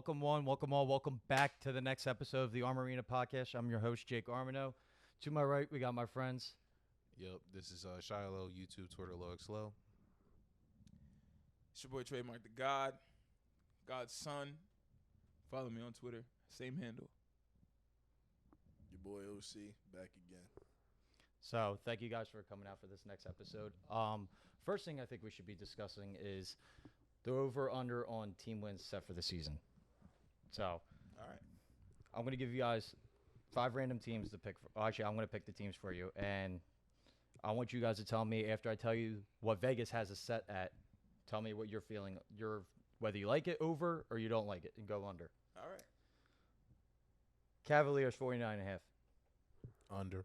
Welcome one, welcome all, welcome back to the next episode of the Armarena podcast. I'm your host, Jake Armino. To my right, we got my friends. Yep, this is Shiloh, YouTube, Twitter, Slow. It's your boy Trademark the God, God's son. Follow me on Twitter, same handle. Your boy OC back again. So thank you guys for coming out for this next episode. First thing I think we should be discussing is the over-under on team wins set for the season. So, All right. I'm going to give you guys 5 random teams to pick. Actually, I'm going to pick the teams for you, and I want you guys to tell me after I tell you what Vegas has a set at. Tell me what you're feeling. Whether you like it over or you don't like it, and go under. All right. Cavaliers 49.5. Under.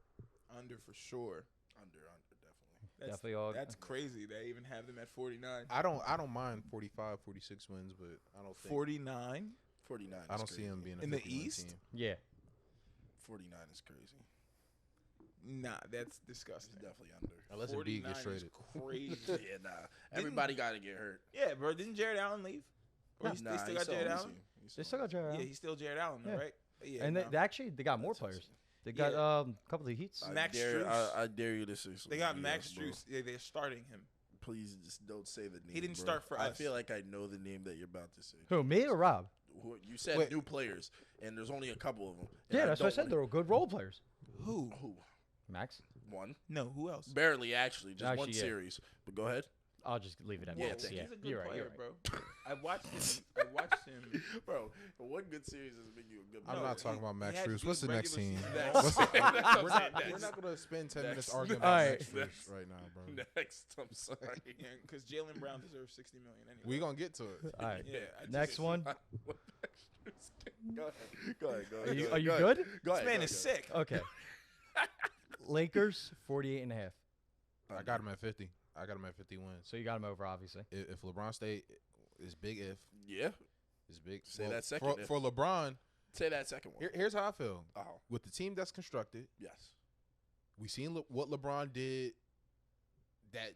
Under for sure. Under, definitely. Definitely all. That's crazy. They even have them at 49. I don't mind 45, 46 wins, but I don't think 49 49 I don't is see crazy. him being a In the 51 East? team. Yeah. 49 is crazy. Nah, that's It's disgusting. definitely under. Unless Embiid 49 gets traded. is crazy. Yeah, nah. Everybody got to get hurt. Yeah, bro. Didn't Jared Allen leave? Or they still got Jared Allen? They still got Jared Yeah, Allen. he's still Jared Allen, though, Yeah. right? Yeah. And no. they got more players. They got Yeah. a couple of Heats. Max Strus. I dare you to say something. They got BS, Max bro. Strus. Yeah, they're starting him. Please just don't say the name. He didn't bro. start for I us. feel like I know the name that you're about to say. Who, me or Rob? You said Wait. new players, and there's only a couple of them. Yeah, that's what I said. They're good role players. Who? Who? Max? One. No, who else? Barely, actually. Just one Actually, yeah. series. But go ahead. I'll just leave it at Yeah, Max. thank Yeah, He's a good you're right. player, You're right. bro. I watched him. Bro, one good series doesn't make you a good I'm player. not talking about Max he had Strus. to What's do the next regular team? season Next. ball. That's what I'm We're saying. not, we're not going to spend 10 minutes Next. arguing All about right. Max Strus right now, bro. Next, I'm sorry. Because Jaylen Brown deserves $60 million anyway. We going to get to it. All right. Yeah. I Next just- one. Go ahead. Are you good? Go ahead, This man go is sick. Okay. Lakers 48.5. I got him at 50. I got him at 50 wins. So you got him over, obviously. If LeBron stay, is big if. Yeah. Is big. Say that second if. For LeBron, Say that second one. here's how I feel. Oh, With the team that's constructed, yes. we seen what LeBron did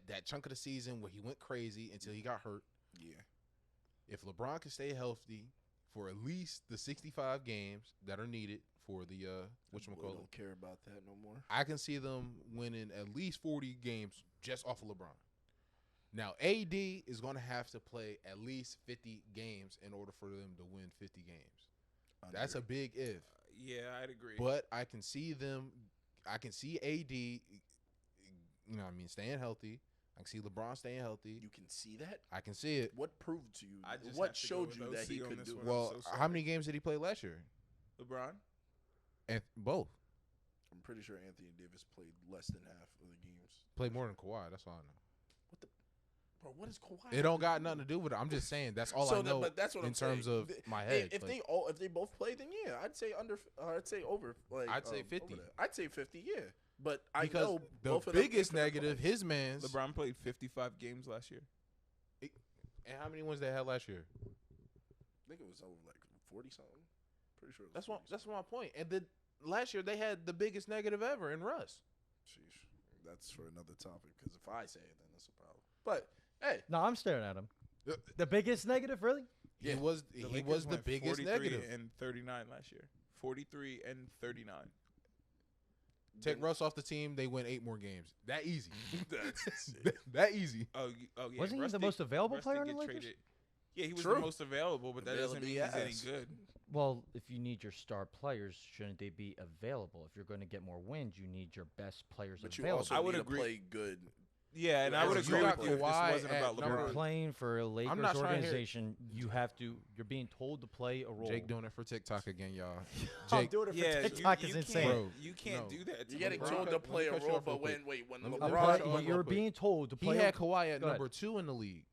that chunk of the season where he went crazy until he got hurt. Yeah. If LeBron can stay healthy for at least the 65 games that are needed for the Boy, whatchamacallit, don't care about that no more. I can see them winning at least 40 games just off of LeBron. Now, AD is going to have to play at least 50 games in order for them to win 50 games. That's a big if. Yeah, I'd agree. But I can see AD, you know what I mean, staying healthy. I can see LeBron staying healthy. You can see that? I can see it. What proved to you? I just What have to go showed with you that he OC on could this do one. it? Well, so how sorry. many games did he play last year? LeBron? And both. I'm pretty sure Anthony Davis played less than half of the games. Played more than Kawhi. That's all I know. Bro, what is Kawhi? It don't got nothing to do with it. I'm just saying that's all I know but that's what in I'm terms saying. of my head. If Like, they both play, then yeah, I'd say I'd say over. Like I'd say over 50. that. I'd say 50. Yeah, but I because know the both of them biggest ain't gonna negative, play. his man's. LeBron played 55 games last year. And how many wins they had last year? I think it was over like 40 something. Pretty sure. It was That's 40 that's my point. And last year they had the biggest negative ever in Russ. Sheesh. That's for another topic. Because if I say it, then that's a problem. But hey, No, I'm staring at him. Uh, The biggest negative, really? He was The he Lakers was the went biggest 43 negative. and 39 last year. 43 and 39. Take Russ off the team, they win 8 more games. That easy. that's that easy. Oh, yeah. Wasn't he Russ the did- most available Russ player did on the get Lakers? traded. Yeah, he was True. the most available, but that doesn't mean he's any Availability, good. Well, if you need your star players, shouldn't they be available? If you're going to get more wins, you need your best players but you available. also I would need agree. to play good. Yeah, and I would As agree you with got you if this Kawhi wasn't at about number- You're LeBron. playing for a Lakers not trying to hear- organization. You're being told to play a role. Jake doing it for TikTok again, y'all. I'm Jake, doing it for Yeah, TikTok you is can't- insane. Bro, You can't no. do that. to You're getting LeBron. told to Let me play a cut you role, off real but when quick. when Let me- You're, Let me LeBron, cut you off real you're quick. being told to he play. had Kawhi at Go ahead. number 2 in the league.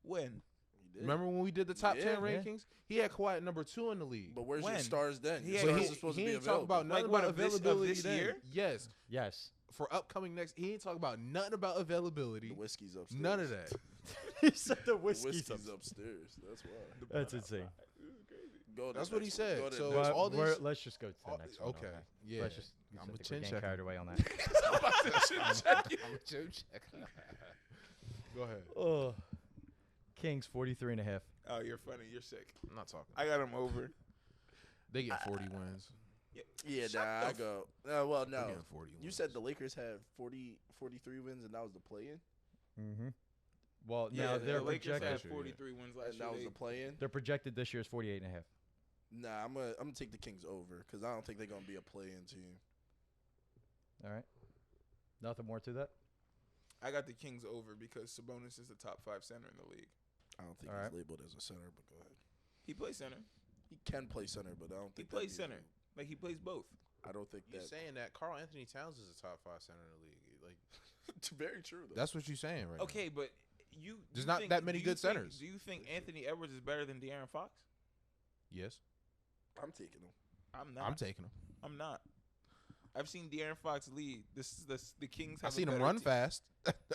When? He did. Remember when we did the top 10 Yeah. rankings? He had Kawhi at number 2 in the league. But where's When? your stars then? He Your had- But stars he, are supposed he to be ain't talk available. about nothing Like what, about of this availability then. year? Yes. Yes. For upcoming next, he ain't talk about nothing about availability. The whiskey's upstairs. None of that. he said the The whiskey's whiskey's upstairs. That's why. That's insane. Go to That's the what he next one. said. Go to the So next it's one. all this. Let's just go to the next one. Okay. Yeah. Let's just. I'm I a think we're chin getting checker. carried away on that. I'm a chin checker. Go ahead. Oh. Kings 43.5. Oh, you're funny. You're sick. I'm not talking. I got him over. They get 40 wins. Yeah, Shut nah, the I go. Well, They no. getting 40 You wins. said the Lakers had 43 wins, and that was the play-in? Mm-hmm. Well, Yeah, now the they're Lakers had projected. 43 wins last And year. that was They- the play-in? They're projected this year is 48.5. Nah, I'm gonna take the Kings over because I don't think they're gonna be a play-in team. All right. Nothing more to that. I got the Kings over because Sabonis is the top 5 center in the league. I don't think All he's right. labeled as a center, but go ahead. He plays center. He can play center, but I don't He think plays that'd center. be Like he plays both. I don't think You're that. saying that Karl Anthony Towns is a top 5 center in the league. Like It's very true, though. that's what you're saying right Okay, but you There's you not think- that many do you good think- centers. Do you think Anthony Edwards is better than De'Aaron Fox? now. Yes. I'm taking him. I'm not. I'm taking him. I'm not. I've seen De'Aaron Fox lead. The Kings. Have I've seen a him better run team. fast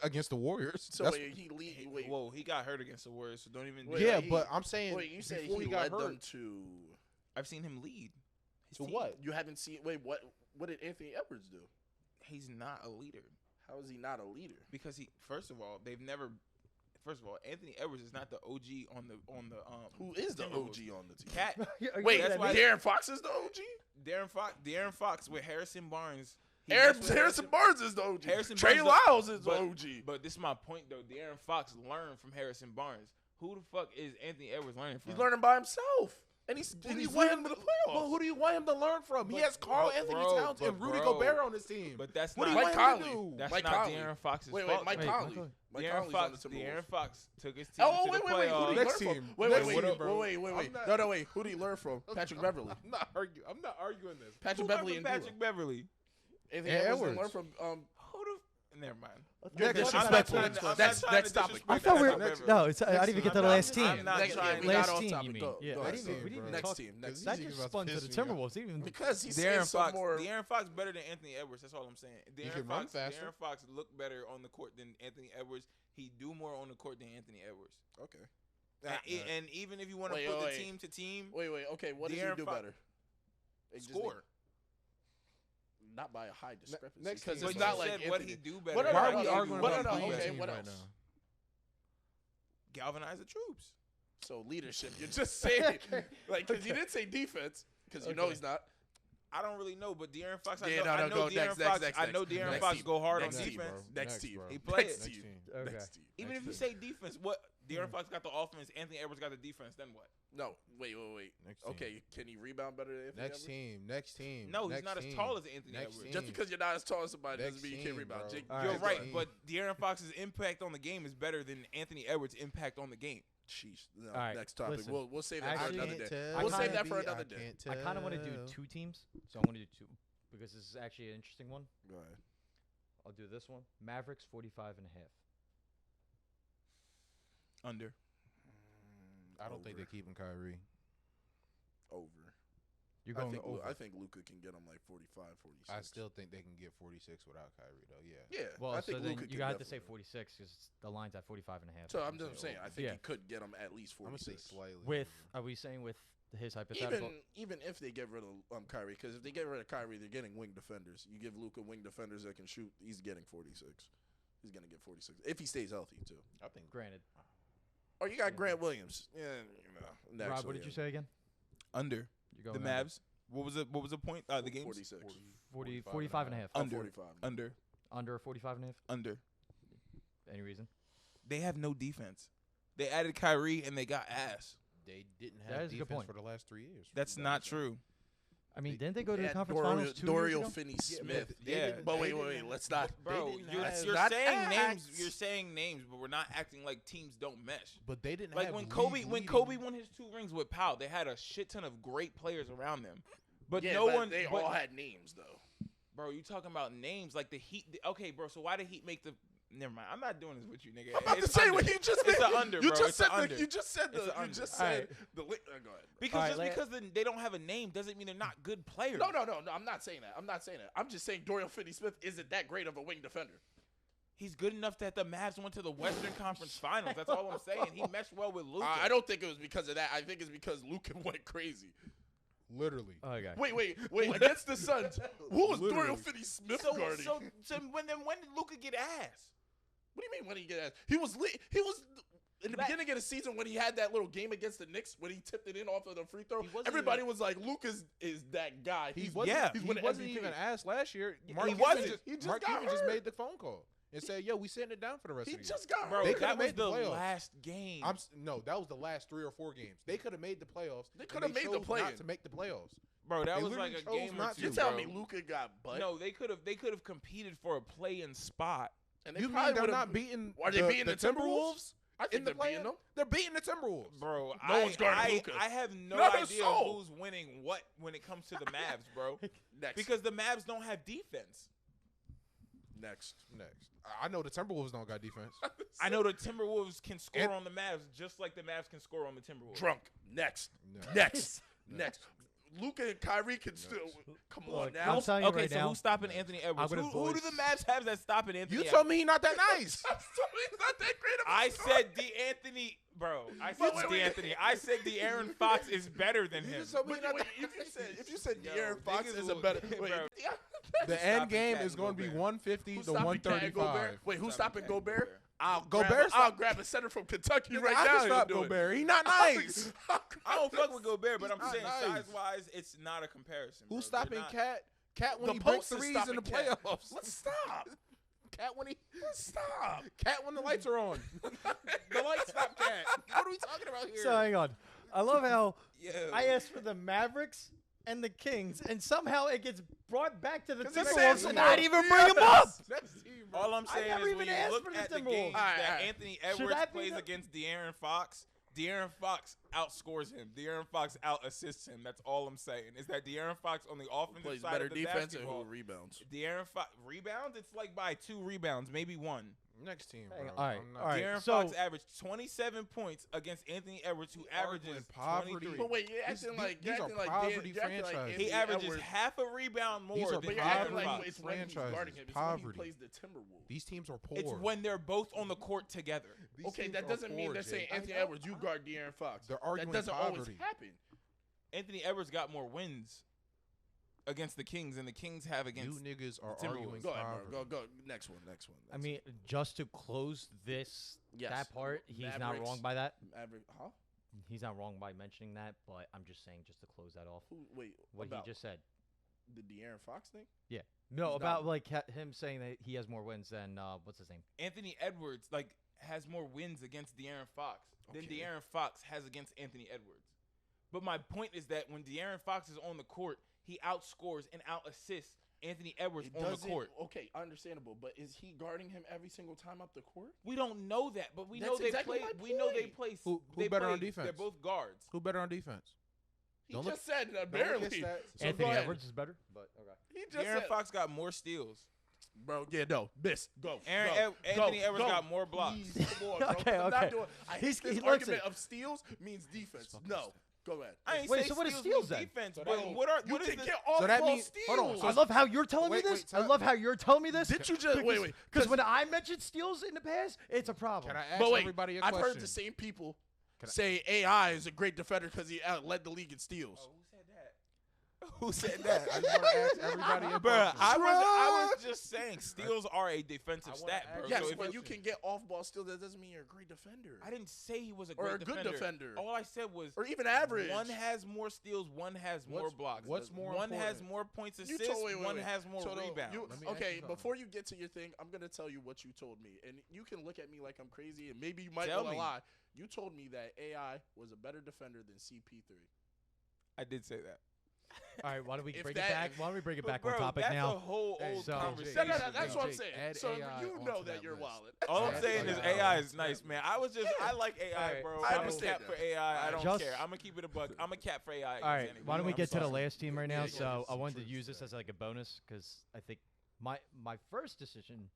against the Warriors. So That's- wait, he lead. He- Wait, Whoa, he got hurt against the Warriors, so don't even. Wait, yeah, like, but I'm saying wait. You say before he got led them hurt. to? I've seen him lead. His To team. what? You haven't seen. Wait, what? What did Anthony Edwards do? He's not a leader How is he not a leader? because he. First of all, they've never. First of all, Anthony Edwards is not the OG on the Who is the Timberwolves. OG on the team? Cat. Wait, that's why- De'Aaron Fox is the OG. De'Aaron Fox with Harrison Barnes. He Harrison messed with Barnes is the OG. Harrison Trey Barnes is- Lyles is the but- OG. But this is my point though. De'Aaron Fox learned from Harrison Barnes. Who the fuck is Anthony Edwards learning from? He's learning by himself, and he's winning to the playoffs. But who do you want him to learn from? He But- has Karl but Anthony bro, Towns and but Rudy bro. Gobert on his team. But that's What do not. you Mike want him to Conley. do? That's Mike not Conley. De'Aaron Fox's Wait, fault. Mike Wait, Conley. Michael- Mike De'Aaron Conley's Fox. on the De'Aaron Timberwolves. Fox took his team Oh, to wait, the wait, wait. Who playoffs. did he Next learn team. from? Wait, Next wait, team, wait, bro. wait, wait, I'm wait. not- No, wait. Who did he learn from? Patrick Beverly. I'm not arguing this. Patrick Who learned Beverly from and Patrick Beverly. Anthony And Edwards didn't learn Edwards. from. Who the? Never mind. You're Next- disrespectful. I'm not trying to- That's I'm not next trying topic. to I disrespect thought we Patrick were Beverly. no. It's I didn't even get to the last I'm team. not Next, trying yeah, to- we Last got off team, topic. you mean? Go, Yeah, go I ahead. didn't even, we didn't even Next talk. team. Next That team. just spun to the pissing me off. Timberwolves. Didn't even Because he's De'Aaron saying some Fox. more. De'Aaron Fox better than Anthony Edwards. That's all I'm saying. De'Aaron can Fox. run faster. De'Aaron Fox looked better on the court than Anthony Edwards. He do more on the court than Anthony Edwards. Okay. And even if you want to Wait, put the wait. team to team, Wait. Okay. What does he De'Aaron do Fox- better? It just score. Not by a high discrepancy. next Because team. it's But not you like said what Anthony. he do better. What are Why no, are we no, arguing what about are the no, team okay, right what now? else? Galvanize the troops. So leadership. You're just saying, like, because you didn't say defense, because you know he's not. I don't really know, but De'Aaron Fox. Yeah, I know go De'Aaron next, Fox. next, I know next. De'Aaron Next Fox team. go hard Next on team, defense. bro. Next Next team. team. bro. He play Next it. team. Okay. Next team. Even Next if you team. say defense, what De'Aaron Fox got the offense, Anthony Edwards got the defense. Then what? No, wait. Next team. Okay, can he rebound better than Anthony Next Edwards? team. Next team. No, he's next not as team. tall as Anthony Next Edwards. team. Just because you're not as tall as somebody Next doesn't mean you team, can't rebound. bro. Jake, All You're right, right, team. but De'Aaron Fox's impact on the game is better than Anthony Edwards' impact on the game. Sheesh. No, All right, next topic. listen. We'll save that Actually, for another day. tell. We'll save that for another day. I kind of want to do two teams, so I'm going to do two because this is actually an interesting one. Go ahead. I'll do this one. Mavericks 45.5. Under. I don't think they're keeping Kyrie. Over. You're I going think, over. I think Luka can get him like 45, 46. I still think they can get 46 without Kyrie, though. Yeah. Yeah. well, I so think then Luka you can got to say definitely- 46 because the line's at 45.5. So I'm just saying, I think Yeah. he could get him at least I'm gonna say 46. slightly. With over. are we saying with his hypothetical? Even if they get rid of Kyrie, because if they get rid of Kyrie, they're getting wing defenders. You give Luka wing defenders that can shoot, he's getting 46. He's gonna get 46 if he stays healthy too. I think Granted. Oh, you got Grant Williams. Yeah, you know. Rob, what did you say again? Under. You're going The under. Mavs. What was it? What was the point? The games. 46. 45.5. Under. 45. Under. Under 45.5. Under. Any reason? They have no defense. They added Kyrie and they got ass. they didn't That have is a good defense point. for the last 3 years. That's not true. I mean, They- didn't they go to They the had conference finals 2 years Dorial ago? Finney-Smith. they Yeah. didn't- But they wait, didn't wait, have- let's not. Bro, didn't you're, have- you're not saying act. names. You're saying names, but we're not acting like teams don't mesh. But they didn't Like have when league Kobe leading- won his 2 rings with Powell, they had a shit ton of great players around them. But Yeah, no but one. They but- all had names though. Bro, you talking about names like the Heat? Okay, bro. So why did Heat make the? Never mind. I'm not doing this with you, nigga. I'm about to It's say under. what you just It's said. a under, you bro. just It's said a under. You just said It's a you under. just All said right. the. Go ahead. Because All right, just let- because they don't have a name doesn't mean they're not good players. No. I'm not saying that. I'm just saying Dorial Finney-Smith isn't that great of a wing defender. He's good enough that the Mavs went to the Western Conference Finals. That's all I'm saying. He meshed well with Luka. I don't think it was because of that. I think it's because Luka went crazy. Literally. Okay. Wait. Against the Suns, who was Literally. Dorial Finney-Smith So guarding? when did Luka get ass? What do you mean when he get ass? He was in the beginning of the season when he had that little game against the Knicks when he tipped it in off of the free throw, He wasn't everybody was like, "Lucas is that guy." He He's wasn't, he's he winning wasn't MVP. even asked last year. He Mark wasn't. Cuban He just Mark got Cuban just hurt. made the phone call and said, "Yo, we sitting it down for the rest He of the year." just got Bro, hurt. They could've that was made the the playoffs. last game. No, that was the last 3 or 4 games. They could have made the playoffs. They and could have made the chose play-in. not to make the playoffs. Bro, that They was like literally a chose game or not two. to. You tell bro. me Luka got butt? No, they could have competed for a play-in spot. and You mean probably they're would've- not beating? Are they beating the Timberwolves? I think in the they're beating play-in? them. They're beating the Timberwolves. Bro, No one's guarding Luka. I have no Not a idea soul. who's winning what when it comes to the Mavs, bro. Next, Because the Mavs don't have defense. Next. I know the Timberwolves don't got defense. I know the Timberwolves can score And- on the Mavs just like the Mavs can score on the Timberwolves. drunk. Next, No. next, next. Luka and Kyrie can still come on Look, now. I'm telling you Okay, right so now, who's stopping Anthony Edwards? gonna Who do voice- the Mavs have that's stopping Anthony You Edwards? told me he's not that nice. He's not that great of a I scorer. said DeAnthony, bro. I said Wait, wait. DeAnthony. I said De'Aaron Fox is better than You him. just told me But he's not wait, that if you said Yo, De'Aaron Fox niggas is a will- better, bro. wait, The end Stopping game Cat is and going to be Gobert. 150 who's to stopping Cat and 135. Gobert? Wait, who's stopping Stopping Cat and Gobert? Gobert. I'll grab a center from Kentucky Nigga, right I now. can stop and do Gobert. It. He not nice. I don't fuck with Gobert, but I'm Not saying nice. size-wise, it's not a comparison. Who's bro. They're stopping not- Cat? Cat when The he breaks post is threes in the stopping Cat. playoffs. Let's stop. Cat when he Stop. Cat when the lights are on. The lights stop Cat. What are we talking about here? So hang on. I love how Yo. I asked for the Mavericks and the Kings, and somehow it gets brought back to the 'Cause it's Timberwolves Timberwolves. and not even bring them up. That's team, bro. All I'm I saying never is even when you asked look for the at the Timberwolves. games All right, that all right. Anthony Should Edwards that be plays the- against De'Aaron Fox, De'Aaron Fox outscores him. De'Aaron Fox out-assists him. That's all I'm saying. Is that De'Aaron Fox on the offensive Plays side better of the defense and basketball. who rebounds. De'Aaron Fox rebounds. It's like by 2 rebounds, maybe 1. Next team, Hang bro. on. All right, I'm not- all right. De'Aaron so- Fox averaged 27 points against Anthony Edwards, who averages arguing poverty. 23. But wait, you're These- acting like these are you're acting like poverty you're acting like franchises. He Anthony averages Edwards- half a rebound These more are than But you're acting De'Aaron like Fox. it's when he's franchises. guarding him. It's Poverty. when he plays the Timberwolves. These teams are poor. It's when they're both on the court together. These Okay, teams that are doesn't mean poor, they're saying Jay. Anthony I know. Edwards, you guard De'Aaron Fox. They're arguing That doesn't always poverty. happen. Anthony Edwards got more wins against the Kings than the Kings have You against. niggas are Timberwolves. arguing Go ahead, poverty. bro. Go. Next one. I mean, just to close this Yes. that part, he's not Mavericks. wrong by that. Huh? He's not wrong by mentioning that, but I'm just saying just to close that off. Wait, What about he just said. the De'Aaron Fox thing? No, He's about not- like him saying that he has more wins than what's his name? Anthony Edwards has more wins against De'Aaron Fox than Okay. De'Aaron Fox has against Anthony Edwards. But my point is that when De'Aaron Fox is on the court, he outscores and out-assists Anthony Edwards It on the doesn't- court. Okay, understandable, but is he guarding him every single time up the court? We don't know that, but we That's know they exactly play. my We know they point. play. Who they better play, on defense? They're both guards. Who better on defense? He Don't just said Don't look barely. at stats. So Anthony go ahead. Edwards is better, but okay. He just De'Aaron said, Fox got more steals. bro. Yeah, no, miss. Go. Anthony Edwards got more blocks. Please, come on, bro. Okay, I'm not okay. doing. I He's- hate this he looks argument it. of steals means defense. No, go ahead. I ain't Wait, say so what is steals steals means then? defense, So but that- You what is can the? get off So that ball means- steals. hold on, so I love how you're telling Wait, me this. wait, I love how you're telling me this. Did you just wait? Because when I mentioned steals in the past, it's a problem. Can I ask But wait, everybody a I've question? heard the same people Can I- say AI is a great defender because he led the league in steals. Oh, who said that? Who said that? I just want to ask everybody a Bruh, question. I was just saying steals are a defensive I wanna stat, ask- bro. Yes, so if but it- you can get off ball steals. That doesn't mean you're a great defender. I didn't say he was a Or great a good defender. All I said was Or even average. one has more steals, one has more What's- blocks. what's more One has important? more points You assists, told- wait, one wait. has more So no, rebounds. Let me ask okay, you something. before you get to your thing, I'm gonna tell you what you told me, and you can look at me like I'm crazy, and maybe you might Tell want to me. lie. You told me that AI was a better defender than CP3. I did say that. All right, why don't we If bring that- it back? Why don't we bring it back bro, on topic that's now? a whole Hey, old so- conversation. That's what I'm Jake, saying. add So AI you onto know that that you're list. wilding. All I'm Add saying is AI. AI is nice, man. I was just I like AI, Alright, bro. I I'm a understand cap for that. AI. I don't Just- care. I'm gonna keep it a buck. I'm a cap for AI. All right, against why don't we anybody. get to I'm the sorry. last team right now? Yeah, So yeah, I wanted to truth use this there. as like a bonus because I think my first decision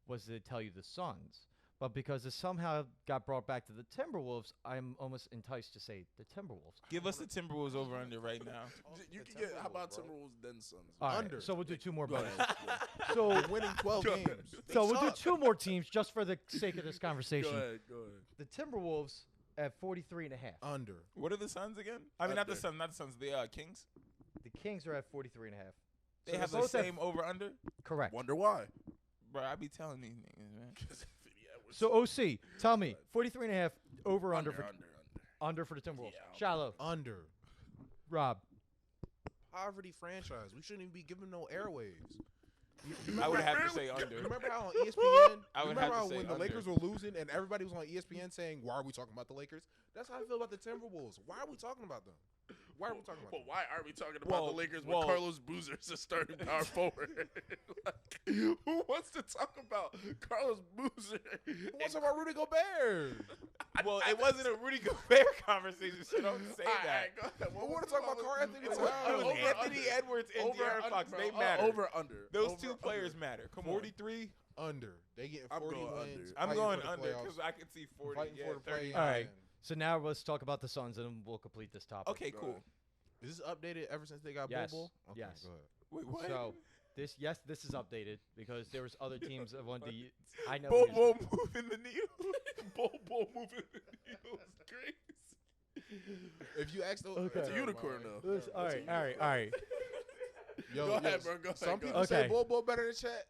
was to tell you the Suns, but because it somehow got brought back to the Timberwolves, I'm almost enticed to say the Timberwolves. Give us the Timberwolves over under right now. You can get how about Timberwolves then Suns? All right, Under. so we'll do two more Go bonus. ahead. So They're winning 12 Go games. ahead. so we'll do suck. two more teams just for the sake of this Go conversation. ahead. The Timberwolves at 43.5. Under. What are the Suns again? I mean, not the Under. Suns, not the Suns. The Kings. The Kings are at 43.5. They So have they're the both at- same over under. Correct. Wonder why? Bro, I be telling these niggas, man. So OC, tell me, 43.5 over under for the Timberwolves. Yeah, Shallow. Under. Rob. Poverty franchise. We shouldn't even be giving no airwaves. I would have to say under. Remember how on ESPN? I would remember have to how say when the under. Lakers were losing and everybody was on ESPN saying, "Why are we talking about the Lakers?" That's how I feel about the Timberwolves. Why are we talking about them? Why are we talking about But them? why are we talking about Well, the Lakers well- when Carlos Boozer is a starting power forward? Like, who wants to talk about Carlos Boozer? Who wants about Rudy Gobert? Well, it wasn't a Rudy Gobert conversation, so don't say All that. right, go ahead. We want to talk about Carl Anthony It Towns. was Over, Anthony under. Edwards and Over, De'Aaron under, Fox. bro. They matter. Over, under. Those Over, two players under. matter. Come on. 43 under. They getting I'm 40 going wins. under. I'm fighting going for the under playoffs, because I can see 40. fighting Yeah, for the 30. play-in. All right. So now let's talk about the Suns, and we'll complete this topic. Okay, cool. Is this updated ever since they got Yes. Bobo? Okay, Yes. go ahead. Wait, what? So this is updated because there was other teams that wanted to. I know. Bobo moving the needle. Bobo moving the needle is crazy. If you ask those, Okay. It's a unicorn, though. Listen, all right. Yo, Go ahead, bro. Go ahead, Some go people ahead. say Okay. Bobo better than Chet.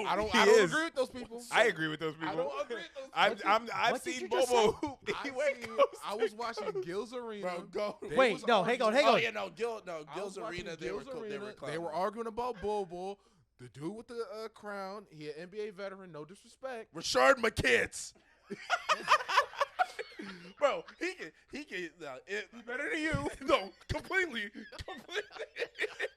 I don't. He I don't is. agree with those people. I agree with those people. I don't agree with those I've what did seen you just Bobo say? hoop. He I went seen- coast I was watching Gil's Arena. Bro, go. They Wait, was no, hang on, arguing- hang Oh on. yeah, no, I was Gil's watching Arena. They Gil's were Arena. clowning. They were arguing about Bobo, the dude with the crown. He an NBA veteran. No disrespect. Rashard McKitts. Bro, he can. Better than you. No, completely.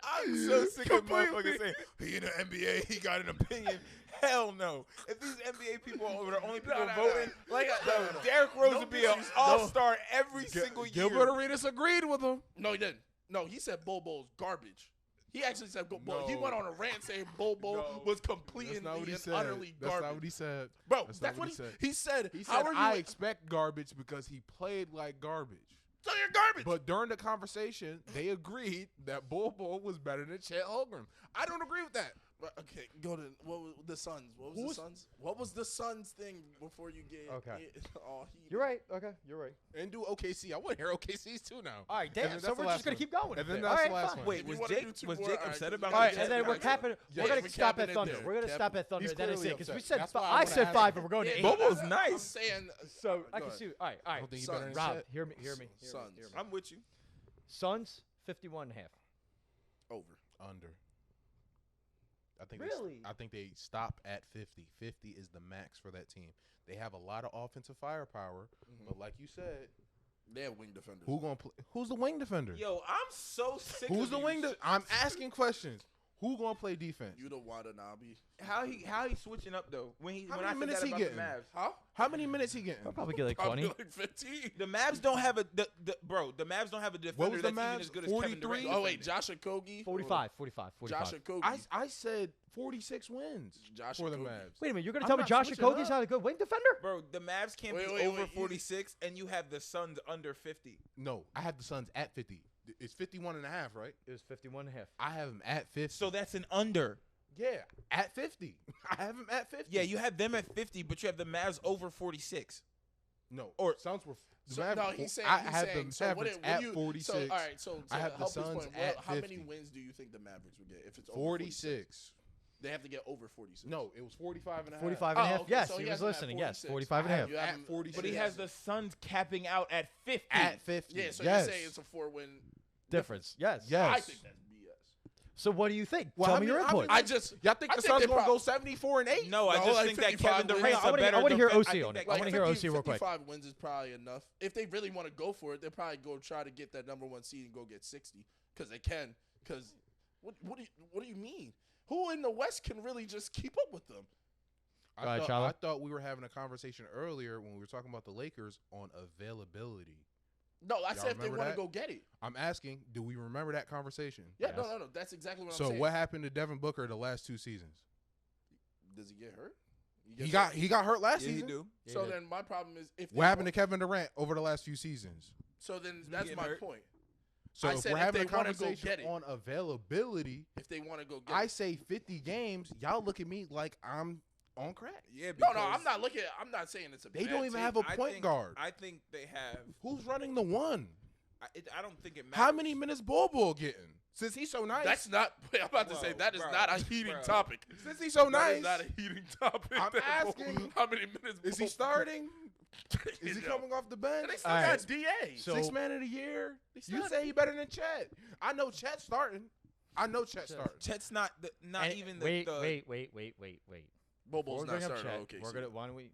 I'm so sick of Completely. motherfuckers saying he in the NBA. He got an opinion. Hell no. If these NBA people were the only people no, voting, no. Like, yo, Derrick Rose would be an disrespect. all-star every single year. Gilbert Arenas agreed with him. No, he didn't. No, he said Bobo's garbage. He actually said Bobo. He No. went on a rant saying Bobo No. was completely That's not what he and said. utterly That's garbage. not what he said. Bro, That's that's not what what he said. He How said, are you? I expect garbage because he played like garbage. So you're garbage. But during the conversation, they agreed that Bobo was better than Chet Holmgren. I don't agree with that. But, okay, go to what was the Suns. What was Who's- the Suns? What was the Suns thing before you get Okay. all heated? You're right. Okay, you're right. And do OKC. I want to hear OKC's too now. All right, And damn. then So that's we're the just last gonna one. keep going. And then with it. that's All the right, last fine. one. Wait, If you was wanna Jake do two was more, Jake all right, upset go about ahead. All right, that? and then we're Yeah, capping. yeah, We're gonna we're stop capping at it Thunder. there. We're gonna Cap- stop at Thunder. He's And then it's clearly it because we upset. said That's why I I wanna said ask 5, him. and we're going to 8. Bobo's I'm nice. saying. So I go can ahead. see. All right, all I right. don't think he's Suns. better than Rob, Chet. hear me. Suns. I'm with you. Suns 51.5. Over. Under. I think Really? I think they stop at 50. 50 is the max for that team. They have a lot of offensive firepower, but like you said, They have wing defenders. who gonna play? Who's the wing defender? Yo, I'm so sick Who's of the you. wing? I'm asking questions. Who gonna play defense? Yuta Watanabe. How he switching up though? When How when many I said minutes that he about getting? the Mavs. Huh? How many minutes he getting? I'll probably get like Probably 20. like 15. The Mavs don't have the Mavs don't have a defender was the that's even Mavs? as good as Kevin 43? Durant. Oh wait, Josh Okogie. 45. Josh Okogie. I said 46 wins Josh for the Okogie. Mavs. Wait a minute, you're gonna I'm tell me not Josh switching Okogie's up. not a good wing defender? Bro, the Mavs can't Wait, be wait, over wait, you- 46, and you have the Suns under 50. No, I have the Suns at 50. It's 51 and a half, right? It was 51.5. I have them at 50. So that's an under. yeah, at 50. I have them at 50. Yeah, you have them at 50, but you have the Mavs over 46. No, Or- Suns were. the So, Mavs- no, he's saying. I he's have saying, the so what Mavericks do- what at do you, 46. So, all right, so to I have the help his Suns point, at how many 50. wins do you think the Mavericks would get if it's over 46. They have to get over 46. No, it was 45 and a half. 45 and a Oh, half. okay, Yes, so he he was has him at listening. Yes, 46. 45 and a half. You have At him- 46. But he has the Suns capping out at 50. At 50. Yeah, so yes. you're saying it's a 4-win Difference. Yes. Yes. I think that's BS. So what do you think? Well, Tell how me your many- how input. many- I just Y'all think I the think Suns they gonna prob- go 74 and 8? No, I No, just like think that 55 Kevin wins. Durant's Hang on, a better I wanna hear defender. OC think on that it. I wanna hear 50, OC real quick. 55 wins is probably enough. If they really want to go for it, they'll probably go try to get that number 1 seed and go get 60 because they can. Because what do you mean? Who in the West can really just keep up with them? Go ahead, Shala. I thought we were having a conversation earlier when we were talking about the Lakers on availability. No, I Y'all said if they remember want to that? go get it. I'm asking, do we remember that conversation? Yeah, Yes. no. That's exactly what So I'm saying. what happened to Devin Booker the last 2 seasons? Does he get hurt? He got hurt last Yeah, you season. do. Yeah, So he did. then my problem is if What happened to Kevin Durant over the last few seasons? So then he that's getting my hurt? point. So I if said we're if having a they wanna go conversation get it. on availability, If they want to go get I it. say 50 games. Y'all look at me like I'm on crack. Yeah, No, because I'm not looking. I'm not saying it's a. They bad don't even team. have a I point think- guard. I think they have. Who's running the one? I don't think it matters. How many minutes Bobo getting? Since he's so nice. That's not. Wait, I'm about to say that is Bro, not a heating bro. topic. Since he's so That nice. is not a heating topic. I'm That asking, Bobo- how many minutes? Is he Bobo- starting? Is he Yo. coming off the bench? And they still All got right. DA. So- 6 man of the year. still You got- say he better than Chet. I know Chet's starting. starting. Chet's not even the. wait, the wait. Bobo's We're not bring up starting. Chet. Okay, We're gonna. Why don't we?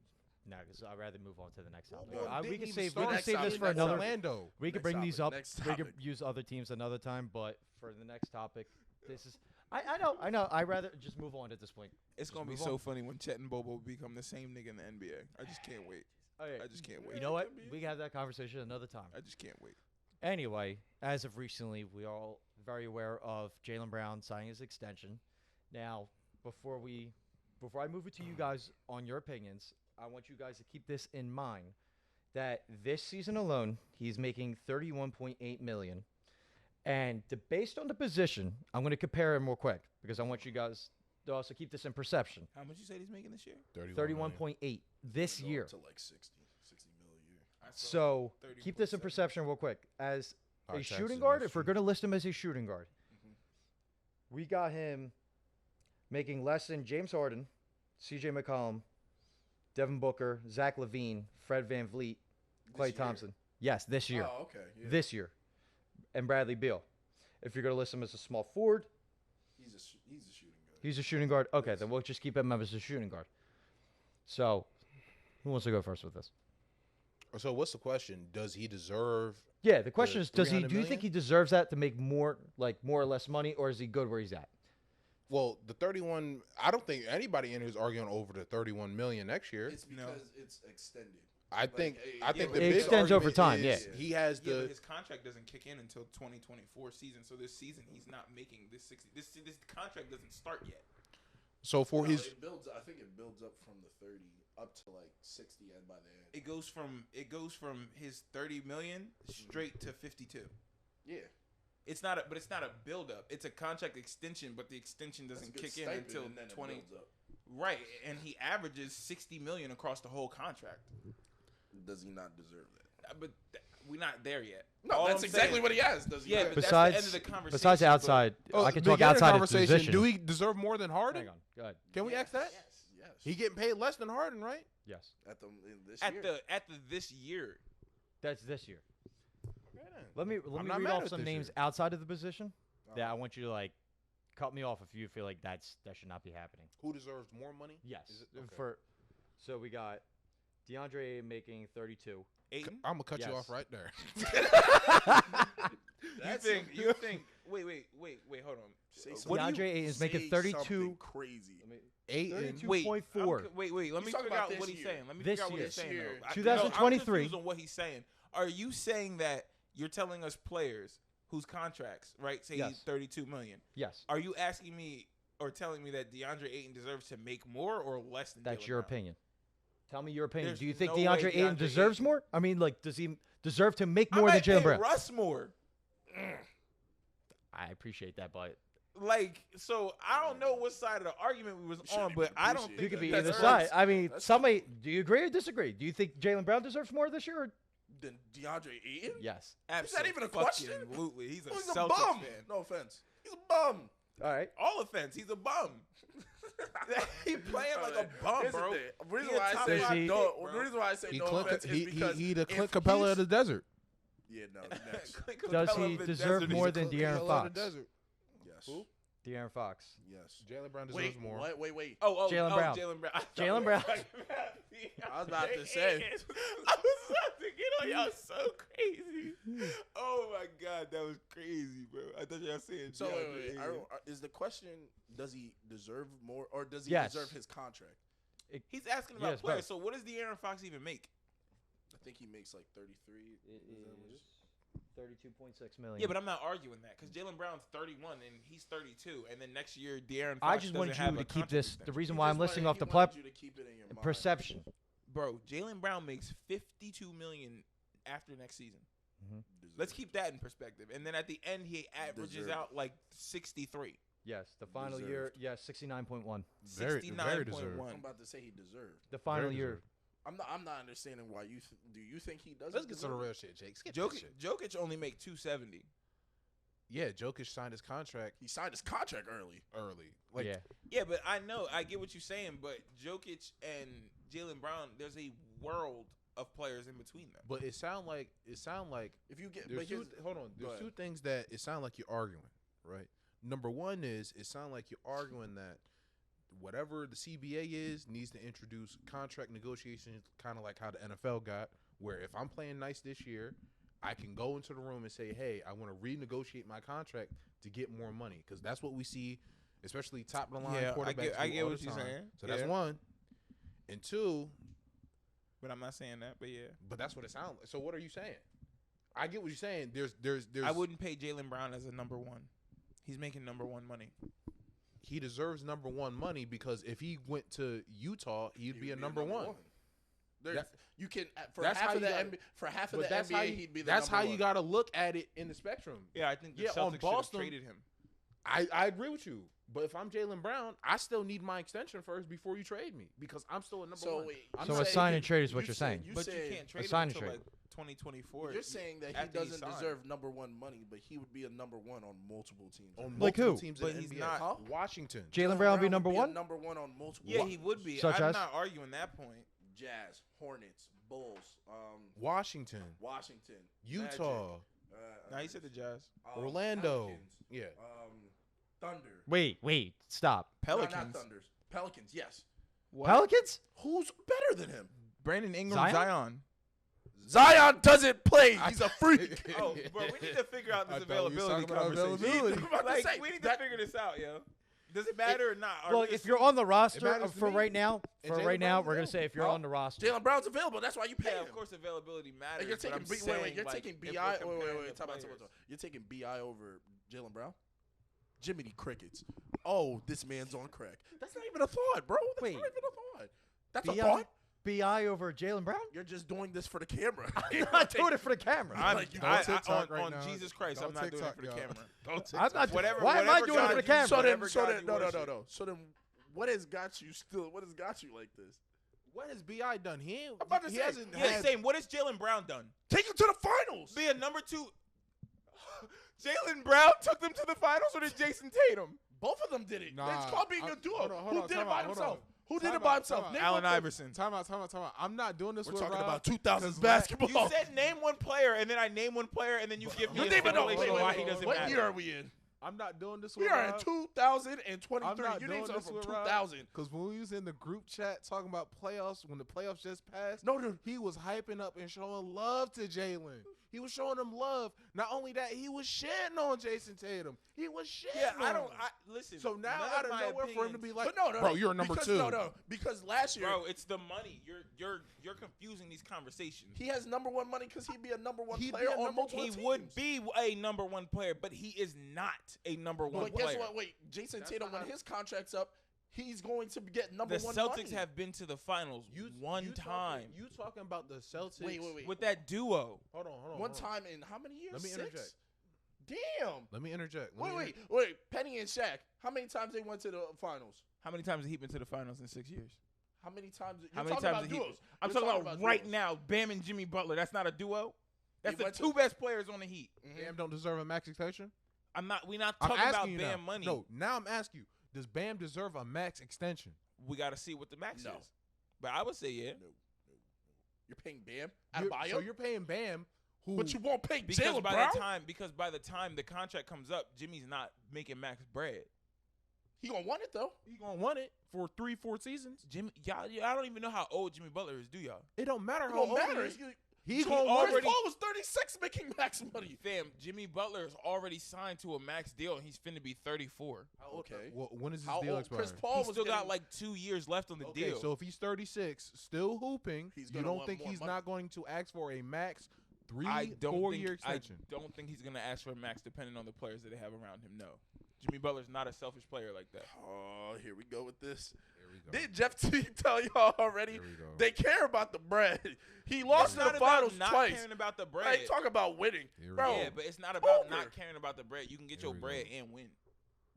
No, because I'd rather move on to the next topic. Bobo We didn't can even save. We start can save this next for topic. another. Orlando. We could Next bring these topic, up. next We could topic. use other teams another time, but for the next topic, this is. I know. I'd rather just move on at this point. It's Just gonna be move so on. funny when Chet and Bobo become the same nigga in the NBA. I just can't wait. Okay. I just can't wait. You know what? We can have that conversation another time. I just can't wait. Anyway, as of recently, we are all very aware of Jaylen Brown signing his extension. Now, before I move it to you guys on your opinions, I want you guys to keep this in mind that this season alone, he's making $31.8 million. And based on the position, I'm going to compare him real quick because I want you guys to also keep this in perception. How much you said he's making this year? 31.8 this Go year. up to like 60 mil a year. So keep this in 30.7. perception real quick. As Our a taxes shooting and guard, that's if we're true. going to list him as a shooting guard, we got him making less than James Harden, C.J. McCollum, Devin Booker, Zach LaVine, Fred VanVleet, Klay year? Thompson. Yes, this year. Oh, okay. Yeah. This year. And Bradley Beal. If you're going to list him as a small forward, He's a shooting guard. he's a shooting guard. Okay, then we'll just keep him as a shooting guard. So, who wants to go first with this? So what's the question? Does he deserve? Yeah, the question is, does he? 300 Do you think million? he deserves that to make more or less money, or is he good where he's at? Well, the 31. I don't think anybody in here is arguing over the 31 million next year. It's because it's extended. I think. yeah, I think but the it big extends over argument time, is yeah. he has Yeah, the. but his contract doesn't kick in until 2024 season. So this season he's not making this 60. This contract doesn't start yet. So for No, his. it builds. I think it builds up from the 30 up to like 60, and by the end. It goes from his 30 million straight to 52. Yeah. It's not a build up. It's a contract extension, but the extension That's a doesn't good kick in stipend, until and then it 20. builds up. Right, and he averages 60 million across the whole contract. Does he not deserve that? But we're not there yet. No, All that's I'm exactly saying- what he has. Does he? Yeah, not? but that's the end Besides, of the conversation. besides but- outside, I can talk beginning of the outside his conversation. position. Do he deserve more than Harden? Hang on, go ahead. Can we ask that? Yes. He getting paid less than Harden, right? Yes, At the in this At year. the this year. that's this year. Let me I'm read not mad off at some this names year. outside of the position that I want you to cut me off if you feel like that should not be happening. Who deserves more money? Yes, Is it- okay. So we got DeAndre making 32. Ayton? I'm gonna cut you Yes. off right there. You think wait, hold on. Say What do you- DeAndre Ayton is making Say 32. something crazy. Eight and 32.4. Wait. Let me He's talking figure about out this what he's year. saying. Let me This figure out what year. he's saying. This year. though. 2023. I'm confused on what he's saying. Are you saying that you're telling us players whose contracts, right, say Yes. he's 32 million? Yes, Are you asking me or telling me that DeAndre Ayton deserves to make more or less than that's Jaylen your Brown? opinion. Tell me your opinion. There's Do you think no way DeAndre Ayton DeAndre deserves Ayton- more? I mean, does he deserve to make I more than might Jalen pay Brown? Russ more. I appreciate that, but So I don't know what side of the argument we was shouldn't on, even but I don't appreciate think you could be he either deserves- side. I mean, That's- somebody. Do you agree or disagree? Do you think Jalen Brown deserves more this year? Or? Then DeAndre Ayton? Yes. Is that even a question? Absolutely. He's a He's a Celtics bum. fan. No offense. He's a bum. All right. All offense, he's a bum. He playing like a bum, Here's the bro. thing. The reason He a why I top say five pick, no. bro. The reason why I say he no Clint, offense is he because the if Clint Capella of he's- the desert. Yeah, no. Next. Does Capella he of the deserve desert, more he's a than Clint De'Aaron Capella of Fox? the desert. Yes. Who? De'Aaron Fox. Yes. Jalen Brown deserves Wait, more. wait. Jaylen Brown. Jaylen Brown. Jaylen Brown. I was about to say. I was about to get on y'all so crazy. Oh my god, that was crazy, bro. I thought y'all saying. So DeAndre wait. Ayton. Is the question, does he deserve more, or does he Yes. deserve his contract? He's asking about Yes, players. both. So what does De'Aaron Fox even make? I think he makes like 33. It Is that what it is 32.6 million. Yeah, but I'm not arguing that because Jaylen Brown's 31 and he's 32, and then next year De'Aaron Fox I just want doesn't have you a to keep contract this. The extension. reason He why just I'm listing wanted- off he the wanted pleb you to keep it in your mind. perception. Bro, Jaylen Brown makes 52 million after next season. Deserves Let's keep that in perspective. And then at the end, he averages Deserved. out like 63. Yes, the final year. Yes, 69.1. Very, very 69.1. deserved. I'm about to say he deserved. The final Very year. deserved. I'm not understanding why you do you think he doesn't? Let's get to the deserve real it? shit, Jake. Skip this shit. Jokic only make 270. Yeah, Jokic signed his contract He signed his contract early. Like, yeah. Yeah, but I get what you're saying, but Jokic and Jaylen Brown, there's a world of players in between them. but it sound like If you get, there's but here's- hold on. go There's ahead. two things that it sound like you're arguing, right? Number one is it sound like you're arguing that whatever the CBA is needs to introduce contract negotiations, kind of like how the NFL got, where if I'm playing nice this year, I can go into the room and say, hey, I want to renegotiate my contract to get more money, because that's what we see, especially top of the line Yeah, quarterbacks. I do get all what the you're time. saying. So that's Yeah. one. And two, But I'm not saying that. But yeah, but that's what it sounds like. So what are you saying? I get what you're saying. There's I wouldn't pay Jaylen Brown as a number one. He's making number one money. he deserves number one money, because if he went to Utah, he'd be a number one. There's, That- you can for that's half how of the you gotta- NBA, for half of But the that's how NBA you, he'd be the that's number how you one. got to look at it in the spectrum. Yeah, I think the Yeah, on Celtics should have Boston- traded him. I agree with you. But if I'm Jaylen Brown, I still need my extension first before you trade me, because I'm still a number So one. wait, I'm So saying- a sign and trade is what you're saying. But said- you can't trade him sign and until trade. like 2024. You're saying that he after he doesn't signed. deserve number one money, but he would be a number one on multiple teams. on Like multiple who? teams But in the he's NBA. not- Huh? Washington. Jaylen Brown be would number a one? number one on multiple. Yeah, he would be. Such I'm as? not arguing that point. Jazz, Hornets, Bulls, Washington, Washington, Utah, Now he said the Jazz. Orlando. Pelicans, Yeah. Thunder. Wait, stop. No, Pelicans. not Thunders. Pelicans, yes. What? Pelicans? Who's better than him? Brandon Ingram, Zion? Zion. Zion doesn't play. He's a freak. Oh, bro, we need to figure out I this thought we was availability talking about conversation. availability. I'm about to Like, say, we need that- to figure this out, yo. Does it matter or not? Are Well, we if you're on the roster matters to for me. right now, And Jaylen we're going Brown's to available. say if you're Huh? on the roster. Jaylen Brown's available. That's why you pay yeah, him. of course, availability matters. And you're but taking I'm wait, saying, you're like, taking if we're Bi. comparing Wait. the Time out. players. You're taking Bi over Jaylen Brown. Jiminy Crickets. Oh, this man's on crack. That's not even a thought, bro. That's Wait. not even a thought. That's a BI, thought. BI over Jaylen Brown? You're just doing this for the camera. I'm not doing it for the camera. I'm, Like, don't TikTok right on now. Jesus Christ, Don't I'm not doing it TikTok, for the y'all. camera. Don't I'm not. Whatever- why am I whatever doing it God for the you- camera? So then, Whatever God you worship. no. So then, what has got you still? What has got you like this? What has Bi done? He ain't. I'm about to he say, hasn't Yeah, had. same. What has Jaylen Brown done? Take him to the finals. Be a number two. Jaylen Brown took them to the finals, or did Jason Tatum? Both of them did it. Nah, It's called being a duo. hold on, hold Who on, did time it by out, hold himself? on. Who did Time it by out, himself? time out. Name Allen one player. Iverson. Time out. I'm not doing this We're with talking Rob, about 2000s 'cause basketball. You said name one player, and then I name one player, and then you give me You a don't even know. stipulation wait, why wait, he wait, doesn't What matter. year are we in? I'm not doing this We with are in Rob. 2023. I'm not You doing named something this from with Rob, 2000. because when we was in the group chat talking about playoffs, when the playoffs just passed, No, dude. he was hyping up and showing love to Jaylen. He was showing him love. Not only that, he was shitting on Jason Tatum. He was shitting. Yeah, I on don't. him. Listen. So now, none out of my nowhere, for him to be like, But no, bro, you're a number because, two. No, because last year Bro, it's the money. You're confusing these conversations. he has number one money because he'd be a number one He'd be player a on number multiple He teams. would be a number one player, but he is not a number one But player. guess what? Wait, Jason That's Tatum, not when how- h's contract's up, he's going to get number The one Celtics money. have been to the finals one time You talking about the Celtics? Wait. with that duo. Hold on. One time in how many years? Let me 6? interject. Damn. Let me interject. Wait. Penny and Shaq. How many times they went to the finals? How many times have he been to the finals in 6 years? How many times? How You're many talking times about have he? duos. I'm You're talking about right duos. now. Bam and Jimmy Butler. That's not a duo. That's He the went to- two best players on the Heat. Bam don't deserve a max extension? I'm not. We're not I'm talking about asking you Bam now. money. No, now I'm asking you. Does Bam deserve a max extension? We got to see what the max No. is. But I would say yeah. No. You're paying Bam out of bio, So you're paying Bam, who but you won't pay Because Jaylen by Brown. the time the contract comes up, Jimmy's not making max bread. He gonna want it though. he gonna want it for 3-4 seasons. Jimmy, y'all, I don't even know how old Jimmy Butler is, do y'all? It don't matter It how don't old matter. he is. He He gonna want Chris it. Paul was 36 making max money. Fam, Jimmy Butler is already signed to a max deal, and he's finna be 34. Okay. Well, when is his How deal old? expire? Chris Paul He's was still got getting- like 2 years left on the Okay, deal. so if he's 36, still hooping, He's you gonna don't want think more he's money. not going to ask for a max I don't 4-year think extension? I don't think he's gonna ask for a max, depending on the players that they have around him. No, Jimmy Butler's not a selfish player like that. Oh, here we go with this. Here we go. Did Jeff T tell y'all already? Here we go. They care about the bread. He lost It's in not the about finals not twice. caring about the bread. Hey, talk about winning, Here we bro. go. Yeah, but it's not about Over. not caring about the bread. You can get Here your we bread go. and win.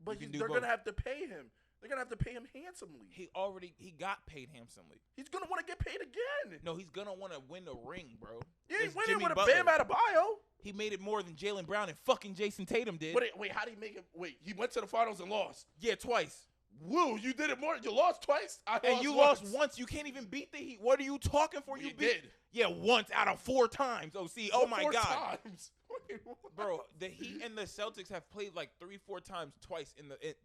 But you can they're do gonna both. have to pay him. They're gonna have to pay him handsomely. He got paid handsomely. He's gonna want to get paid again. No, he's gonna want to win a ring, bro. He ain't It's winning Jimmy with a Butler. Bam Adebayo. He made it more than Jaylen Brown and fucking Jason Tatum did. Wait, how did he make it? Wait, he went to the finals and lost. Yeah, twice. Woo, you did it more. You lost twice. And you lost once. You can't even beat the Heat. What are you talking for? We You beat. did. Yeah, once out of 4 times. OC. Oh my 4 God. times. Wait, what? Bro, the Heat and the Celtics have played like 3-4 times twice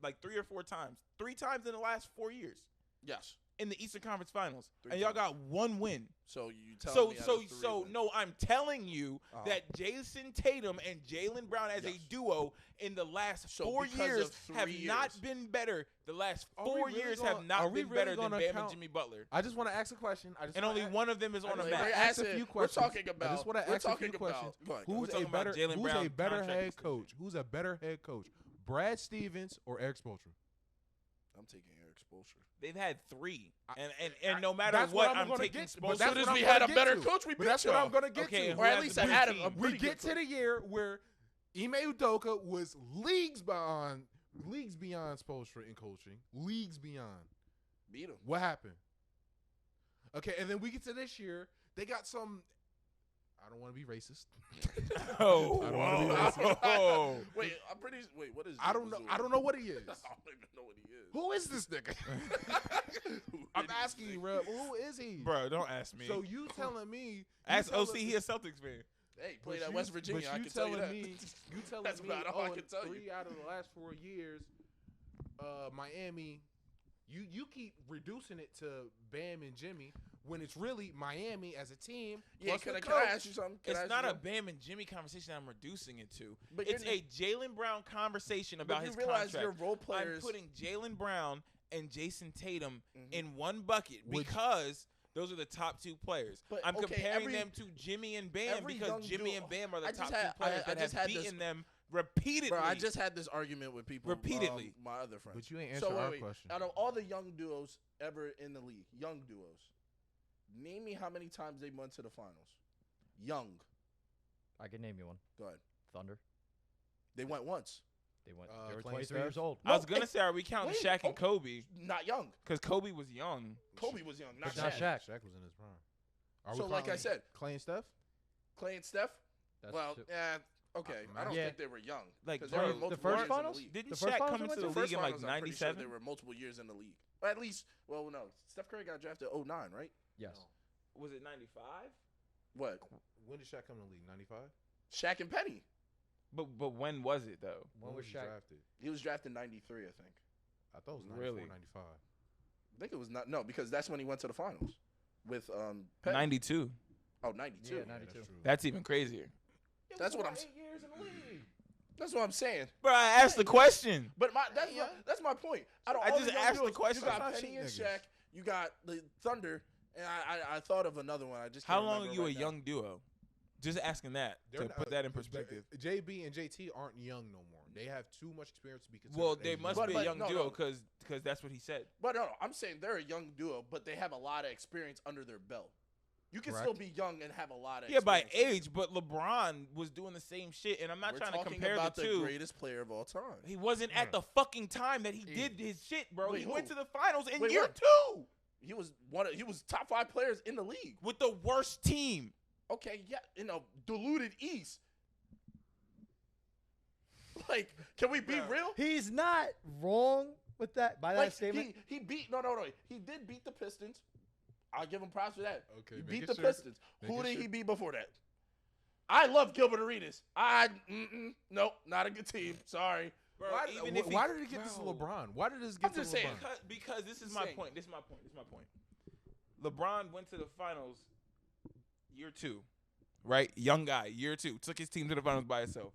like 3 or 4 times. 3 times in the last 4 years Yes. in the Eastern Conference Finals. 3 And y'all times. got 1 win. So you tell So me. out of 3 wins. no, I'm telling you Uh-huh. that Jason Tatum and Jaylen Brown as a Yes. duo in the last So 4 because years of 3 have not years. been better. The last Are we 4 really years gonna- have are not we been really better than gonna Bam count- and Jimmy Butler. I just want to ask a question. And only one of them is on a We're map. ask a asking- few We're questions. talking I about. just want to We're ask a few talking questions. about. Go ahead. Who's We're talking a about better Jaylen Brown contract head extension. coach? Who's a better head coach? Brad Stevens or Eric Spoelstra? I'm taking Eric Spoelstra. They've had 3. I- And no matter That's what, I'm I'm gonna taking get to, Spoelstra. but As that's soon as what we I'm had gonna a get better to. coach, we But beat that's what y'all. I'm going to get Okay, to. who Or at has least the I better had a team? We pretty get good to the year where Ime Udoka was leagues beyond Spoelstra in coaching. Leagues beyond. beat him. What happened? Okay, and then we get to this year. They got some. I don't want to be racist. Oh, I don't wanna be racist. whoa. Wait, I'm pretty. Wait, what is? I don't know. I don't know what he is. I don't even know what he is. Who is this nigga? I'm asking you, Reb. Who is he? Bro, don't ask me. So you telling me? you Ask telling OC, me- he a Celtics fan. Hey, but played at you- West Virginia. but I you can tell you telling that. me, you telling That's me, about all I oh, can tell you. 3 out of the last 4 years, Miami. You keep reducing it to Bam and Jimmy when it's really Miami as a team. Yeah, plus can the I coach. ask you something? Can I It's ask not you a something? Bam and Jimmy conversation I'm reducing it to. But It's you're- a Jaylen Brown conversation about But his you realize contract. your role players. I'm putting Jaylen Brown and Jason Tatum Mhm. in one bucket Which- because those are the top 2 players. But, I'm okay, comparing every- them to Jimmy and Bam every because young Jimmy duo- and Bam are the I just top had- 2 players I that just have had beaten this- them repeatedly. Bro, I just had this argument with people. Repeatedly. My other friends. But you ain't So answer our wait. question. Out of all the young duos ever in the league, young duos, name me how many times they went to the finals. Young. I can name you one. Go ahead. Thunder. They went once. They went. Uh, They were Clay 23 years Steph? old. I was No, going to it's- say, are we counting wait, Shaq and okay. Kobe? Not young. Because Kobe was young. Kobe was young, not But not Shaq. Shaq. Shaq was in his prime. Are So we like I counting said, Clay and Steph. Clay and Steph. That's Well, two. yeah, okay. I don't Yeah. think they were young. Like, 'Cause bro, they were the multiple first years in finals? the league. Didn't The first Shaq finals come they into went the to? The league first in like finals, I'm pretty sure 97? they were multiple years in the league. Or at least, well, no. Steph Curry got drafted 09, right? Yes. Was it 95? What? When did Shaq come in the league? 95. Shaq and Penny. But when was it, though? When was he Shaq? drafted? He was drafted in 93, I think. I thought it was 94, Really? 95. I think it was not. No, because that's when he went to the finals with Penny. 92. Oh, 92. Yeah, Yeah, 92. that's true. That's even crazier. That's what I'm. 8 years in the league. That's what I'm saying. Bro, I asked the question. But that's my point. Out of I all just the young asked the dudes, question. You got That's not Penny cheating and niggas. Shaq. You got the Thunder, and I thought of another one. I just How can't long are remember you a right now. young duo? Just asking that They're to not- put that in perspective. JB and JT aren't young no more. They have too much experience to be considered. Well, a they young must But- be a young no, duo no. because that's what he said. But no, I'm saying they're a young duo, but they have a lot of experience under their belt. You can Correct. still be young and have a lot of Yeah, by experience. age, but LeBron was doing the same shit, and I'm not We're trying to talking compare about the the two. greatest player of all time. He wasn't at the fucking time that he did his shit, bro. Wait, he who? went to the finals in Wait, year what? 2 He was he was top 5 players in the league. with the worst team. Okay, yeah, in a diluted East. Like, can we be Bro. real? He's not wrong with that. By that Like, statement. he beat no. He did beat the Pistons. I'll give him props for that. Okay, He making beat the sure. Pistons. Who Making did sure. he beat before that? I love Gilbert Arenas. Nope, not a good team. Sorry. Bro, Why, even if he- why did it get this to Bro. LeBron? Why did this get I'm to just LeBron? saying. Because this is my Saying. point. This is my point. LeBron went to the finals year 2, right? Young guy, year 2. Took his team to the finals by himself.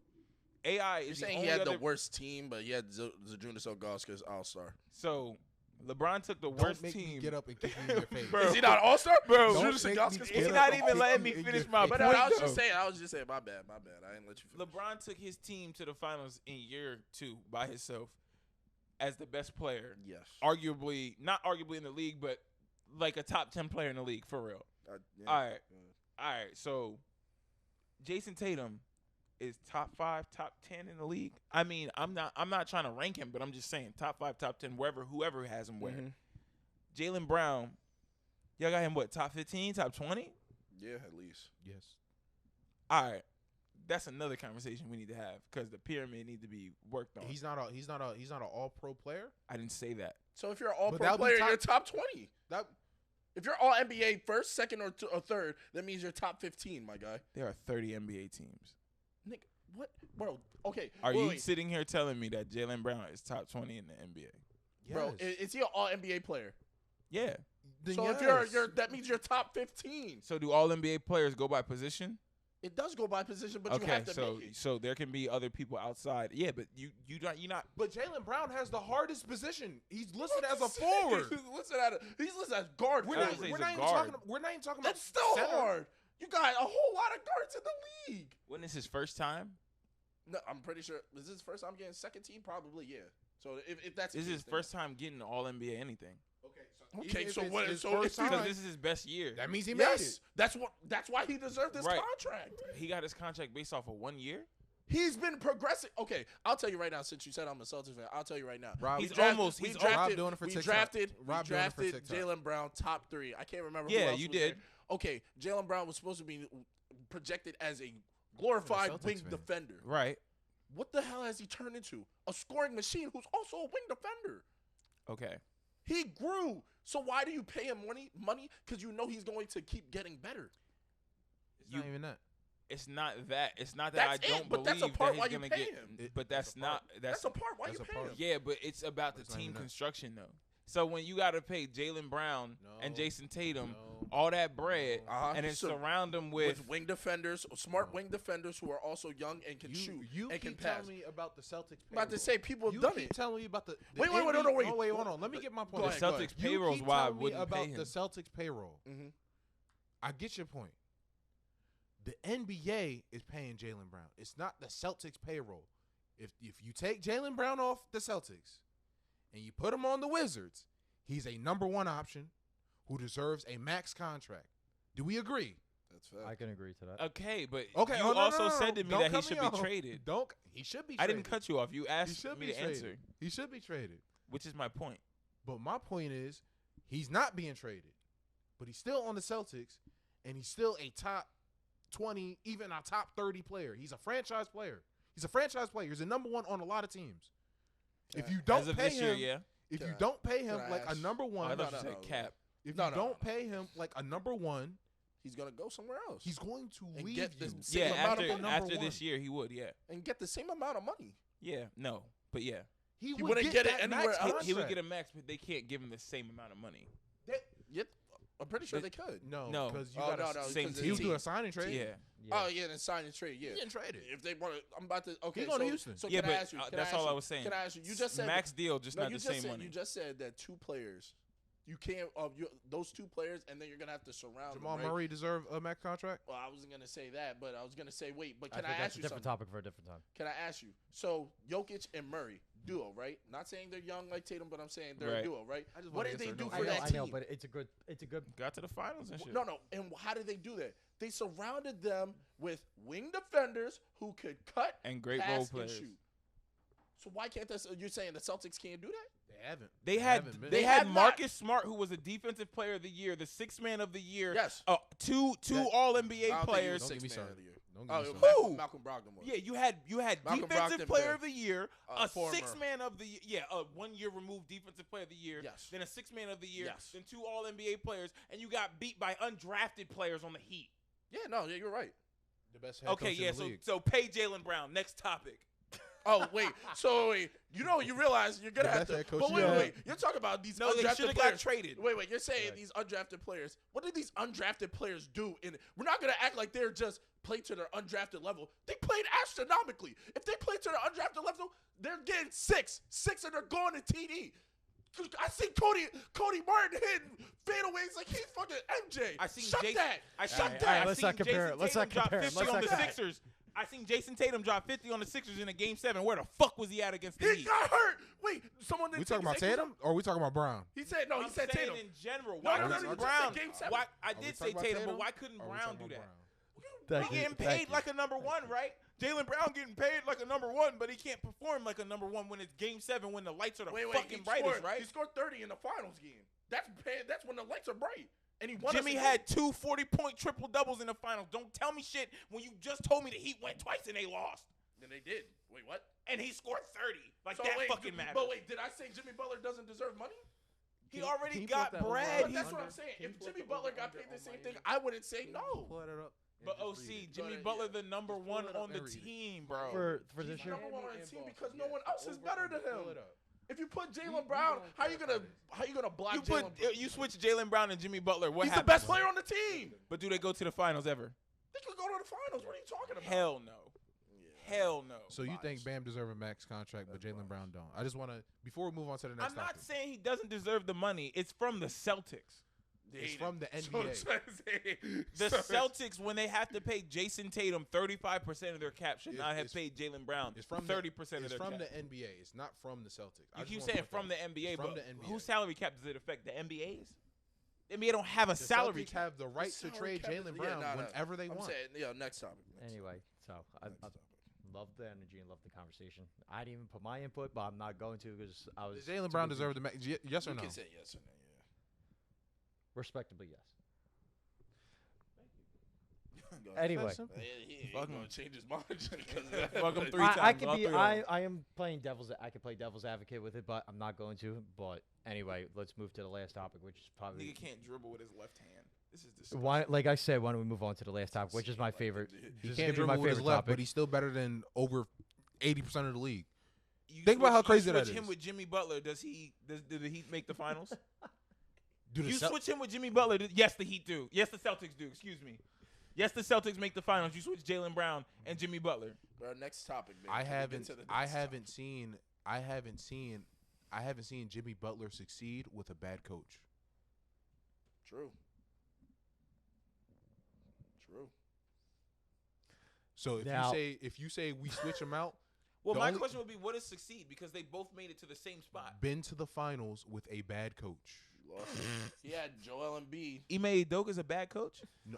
AI You're is the saying only he had other. the worst team, but he had Zajunas Ilgauskas All-Star. So LeBron took the Don't worst make team. me get up and kick you in your face. Bro. Is he not All-Star? Bro, Don't Zajunas make me Ilgauskas get He's up not and even kick letting you me in finish your my face. But point. I was though. just saying. My bad. I didn't let you finish. LeBron took his team to the finals in year 2 by himself as the best player. Yes. Arguably, not arguably in the league, but like a top 10 player in the league for real. Yeah. All right. All right. So Jason Tatum is top 5, top 10 in the league. I mean, I'm not trying to rank him, but I'm just saying top 5, top 10, whoever has him where. Jaylen Brown, y'all got him what, top 15, top 20? Yeah, at least. Yes. All right. That's another conversation we need to have because the pyramid needs to be worked on. He's not an all-pro player. I didn't say that. So if you're an all But pro that'll be player, top- you're top 20. That If you're all NBA first, second, or third, that means you're top 15, my guy. There are 30 NBA teams. Nick, what? Bro, okay. Are wait, you wait. sitting here telling me that Jaylen Brown is top 20 in the NBA? Bro, is he an all NBA player? Yeah. Then So if yes. you're that means you're top 15. So do all NBA players go by position? It does go by position, but you Okay, have to so make it. so there can be other people outside. Yeah, but you're not. But Jaylen Brown has the hardest position. He's listed as a forward. He's listed as guard. We're I not, would say we're he's not a even guard. talking. We're not even talking about. That's still center. hard. You got a whole lot of guards in the league. When is his first time? No, I'm pretty sure. Is this his first time getting second team? Probably, yeah. So if that's This is the his case, first time getting all NBA anything. Okay, Even so if it's what? his So first if Because time, this is his best year. that means he then, made yes, it. that's why he deserved this Right. contract. He got his contract based off of 1 year. He's been progressing. Okay, I'll tell you right now. Since you said I'm a Celtics fan, I'll tell you right now. Rob, He's Rob almost- he's doing it for we TikTok. drafted Rob doing it for drafted TikTok. Jaylen Brown top 3. I can't remember. Yeah, who else you was did. there. Okay, Jaylen Brown was supposed to be projected as a glorified Celtics wing fan. defender. Right. What the hell has he turned into? A scoring machine who's also a wing defender. Okay. He grew. So why do you pay him money? Because you know he's going to keep getting better. It's not even that. It's not that. It's not that That's I don't it, but believe that's a part that why he's you gonna pay get. him. But that's not. That's a part. Why that's you a pay part. him? Yeah, but it's about the That's not team even that. construction though. So when you got to pay Jaylen Brown and No. Jason Tatum No. all that bread, Uh-huh. and then So- surround them with With wing defenders, smart wing defenders who are also young and can shoot You and can keep pass. telling me about the Celtics. I'm about to say people have You done keep it. telling me about the Wait, NBA no, wait. Oh, wait, hold on. Let me get my point. the ahead, go Celtics ahead. payrolls. You keep Why I telling me wouldn't about pay him? the Celtics payroll. Mm-hmm. I get your point. The NBA is paying Jaylen Brown. It's not the Celtics payroll. If you take Jaylen Brown off the Celtics and you put him on the Wizards, he's a number 1 option who deserves a max contract. Do we agree? That's fair. I can agree to that. Okay, but Okay. you oh, no, also no, no, said to me don't that he cut should me be off. traded. He should be. I Traded. didn't cut you off. You He asked should me be to traded. answer, He should be traded. which is my point. But my point is, he's not being traded, but he's still on the Celtics, and he's still a top 20, even a top 30 player. He's a franchise player. He's a number 1 on a lot of teams. If you As don't of pay this year, him, yeah. if Can you I- don't pay him can I like a ask- number Oh, I one, thought no, you no, said no. cap. if No, you no, don't no. pay him like a number 1, He's gonna go somewhere else. he's going to And leave get you. this same Yeah, amount of after money. after this year, he would. Yeah, and get the same amount of money. yeah. No, but yeah, he He wouldn't get it that anywhere max else. he would contract. get a max, but they can't give him the same amount of money. Yet, I'm pretty sure But- they could. No, because you Oh, got no, same 'cause team. You it's do a signing trade. Yeah, Oh yeah, then sign and trade. Yeah, He getting traded. if they want to, I'm about to. Okay, He's going to so, Houston. So yeah, can I but ask you? Can that's I ask all you, I was saying. Can I ask you? You just said max deal, just no, not you the just same said, money. You just said that 2 players. You can't those 2 players, and then you're gonna have to surround Jamal them, right? Murray deserve a max contract. Well, I wasn't gonna say that, but I was gonna say wait. But I can I, think ask that's a you different something? topic for a different time. Can I ask you? So Jokic and Murray duo, right? Not saying they're young like Tatum, but I'm saying they're a Right. duo, right? I just What want did yes they or do no. for that I team? know, but it's a good. Got to the finals and shit. No. And how did they do that? They surrounded them with wing defenders who could cut and great pass role and players. shoot. So why can't this? You're saying the Celtics can't do that? They haven't. They haven't been. had They have Marcus Smart, who was a defensive player of the year, the 6th man of the year. Yes. Two Yeah. All I NBA don't think he players. was Don't get me sixth man started. of the year. Don't get me Oh, started. Who? Malcolm Brogdon was. Yeah, you had Malcolm defensive Brogdon, player the- of the year, a former. 6th man of the year, a 1 year removed defensive player of the year, Yes. then a 6th man of the year, Yes. then 2 All NBA players, and you got beat by undrafted players on the Heat. Yeah, no, yeah, you're right. The best head Okay, coach yeah, in the league. so pay Jaylen Brown. Next topic. Oh wait, so wait, you realize you're gonna The have best to. head coach But in wait, the wait, league. wait, you're talking about these No, they should undrafted have players. got traded. Wait, you're saying Right. these undrafted players. What did these undrafted players do? We're not gonna act like they're just played to their undrafted level. They played astronomically. If they played to their undrafted level, they're getting six, and they're going to TD. I seen Cody Martin hitting fadeaways like he's fucking MJ. I seen Shut Jason. that. I Shut seen, Alright, that. alright, I let's seen not compare Jason it. Let's Tatum not drop compare it. 50 Let's on not the compare it. Sixers. I seen Jason Tatum drop 50 on the Sixers in a Game 7. Where the fuck was he at against the He Heat? got hurt. Wait, someone didn't We talking take about his ankles Tatum or we talking about Brown? He said no. He I'm said saying Tatum. in general. No, Why no, no, couldn't you just Brown? said Game 7. Why, I Are we did say talking about Tatum, but Tatum? why couldn't Or are we Brown talking do about that? Brown? He getting paid like a number 1, right? Jaylen Brown getting paid like a number one, but he can't perform like a number one when it's game 7 when the lights are the fucking brightest, right? He scored 30 in the finals game. That's when the lights are bright. And he won. Jimmy had 2 40-point triple doubles in the finals. Don't tell me shit when you just told me the Heat went twice and they lost. Then they did. Wait, what? And he scored 30. Like So that wait, fucking matters. But wait, did I say Jimmy Butler doesn't deserve money? He already you got put that bread. over But that's what under? I'm saying. Can you If put Jimmy the Butler over got under paid the on same Miami? thing, I wouldn't say no. Pull it up. But and just OC, read it. Jimmy Go Butler, ahead, the number Just pull one it up on the and read it. team, bro. for this He's year. number one on the And team Boston, because no yes. one else is Over better under. than him. Pull it up. If you put We Jaylen Brown, don't how you care gonna about block You Jaylen? you switch Jaylen Brown and Jimmy Butler. What He's happens? the best player on the team. But do they go to the finals ever? They could go to the finals. What are you talking about? Hell no. Hell no. So you think Bam deserves a max contract, but Jaylen Brown don't? I just want to, before we move on to the next I'm not topic. saying he doesn't deserve the money. It's from the Celtics. It's from the So NBA. The Celtics, when they have to pay Jason Tatum 35% of their cap, should not have It's- paid Jaylen Brown It's from 30% of It's their from cap. the NBA. It's not from the Celtics. I You just keep wanna saying point from that the out. NBA, It's from but the NBA. whose salary cap does it affect? The NBA's? The NBA don't have a The salary Celtics cap. have the right to trade Jaylen Brown whenever they I'm want. saying, next topic. Anyway, so I love the energy and love the conversation. I didn't even put my input, but I'm not going to because I was. Does Jaylen too Brown busy. deserve the max? Yes or You no? can say yes or no. Respectably, yes. Go ahead. Anyway, He ain't Fuck gonna him. change his mind just because of that. Fuck him But- three I times. can All be. three of them. I am playing devil's. I can play devil's advocate with it, but I'm not going to. But anyway, let's move to the last topic, which is probably Nigga can't dribble with his left hand. This is disgusting. why. Like I said, why don't we move on to the last topic, which is my favorite. He Just can't give me my dribble with his favorite left, topic. but he's still better than over 80% of the league. You Think about switch- how crazy you that switch him is. with Jimmy Butler. Did the Heat make the finals? Dude, You switch him with Jimmy Butler. Yes, the Heat do. Yes, the Celtics do. Excuse me. Yes, the Celtics make the finals. You switch Jaylen Brown and Jimmy Butler. Bro, next topic, man. I Can we get haven't to the I next haven't topic? seen Jimmy Butler succeed with a bad coach. True. So Now- if you say we switch him out, Well, The my only- question would be, what is succeed? Because they both made it to the same spot. been to the finals with a bad coach. He had Joel Embiid. Ime Udoka's a bad coach? No,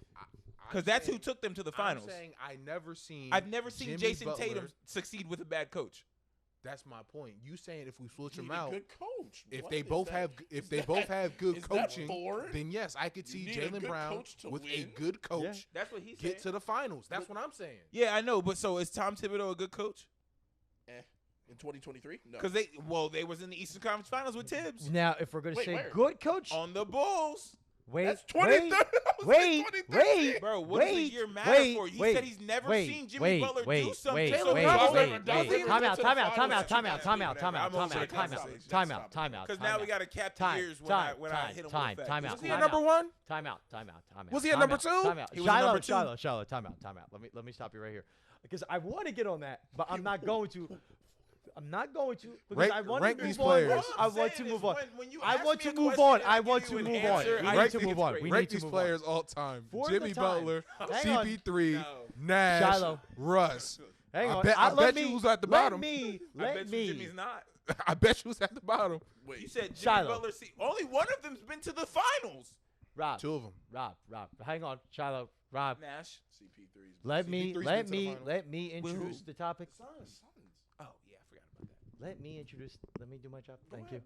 Because that's who took them to the finals. I'm saying I've never seen Jimmy Jason Tatum succeed with a bad coach. That's my point. You saying if we switch You them need a out, good coach. if What they is both that? have Is that- good is that coaching, boring? then yes, I could You see need a Jaylen good Brown coach to with a win? good coach That's what he get said. to the finals. That's what I'm saying. Yeah, I know, but so is Tom Thibodeau a good coach? In 2023? No. Because they was in the Eastern Conference Finals with Tibbs Now, if we're gonna Wait, say where? good coach, on the Bulls. wait, That's wait, 2013. wait, Bro, what does the wait, year matter wait, for? He wait, said he's never wait, seen Jimmy wait, Butler wait, do something. wait, Jalen wait, Brown wait, never wait. does it. Time out, time out, I'm time out, over time out, the time out, time out, conversation. time out, time out, time out. Because now we got to cap the years when I hit him with a fact. time out. Was he at number one? Time out. Was he at number two? Time out. He was at number two. Shiloh, time out. Let me stop you right here. Because I want to get on that, but I'm not going to. Because Rank- I want rank to move these on. players. I want to move on. When you I ask want me to a move question on. and I give want you to an move on. answer, We I need think to it's move on. great. We Rank need to these move players all time. For the Jimmy time. Butler, Hang on. CP3, No. Nash, Shiloh. Russ. Hang I on. bet- I let bet me, you who's at the let bottom. Me, I let bet me. you Jimmy's not. I bet you was at the bottom. You Wait. said Jimmy Shiloh. Butler. See, only one of them's been to the finals. Rob. Two of them. Rob. Hang on, Shiloh. Rob. Nash. CP3's. Let me CP3's been to the finals. let me introduce who? the topic. Oh yeah, I forgot about that. Let me do my job. Thank you.